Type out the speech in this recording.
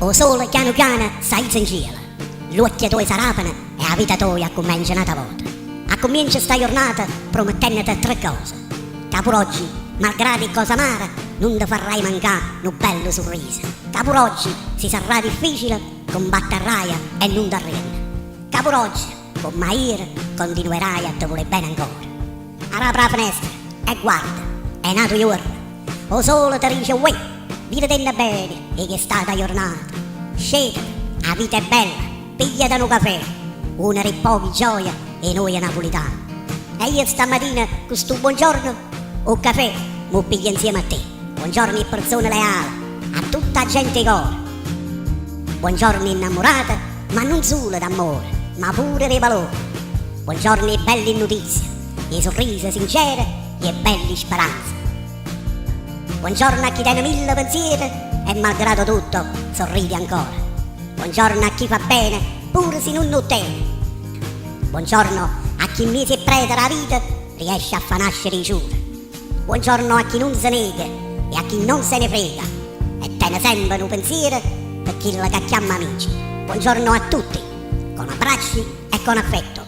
O sole piano piano sai in cielo, l'occhio tuoi sarapano e la vita tua comincia un'altra volta. A comincia sta giornata promettendoti tre cose. Che per oggi, malgrado cosa amara, non ti farai mancare un bello sorriso. Che per oggi si sarà difficile, combatterai e non ti arrendi. Che per oggi, con Maire, continuerai a te voler bene ancora. Apri la finestra e guarda, è nato giorno. O sole ti dice uè, vivete bene e che è stata giornata. Scegli, la vita è bella, pigliate un caffè, una di pochi gioia e noi napolitani. E io stamattina con sto buongiorno, un caffè, mo piglio insieme a te. Buongiorno persone leali, a tutta gente cuore. Buongiorno innamorata, ma non solo d'amore, ma pure di valore. Buongiorno e belle notizie, e sorrisi sincere e belle speranze. Buongiorno a chi tiene mille pensieri e malgrado tutto sorridi ancora. Buongiorno a chi fa bene pure se non lo tiene. Buongiorno a chi mese e prete la vita riesce a far nascere i giuri. Buongiorno a chi non se nega e a chi non se ne frega e tiene sempre un pensiero per chi la chiama amici. Buongiorno a tutti, con abbracci e con affetto.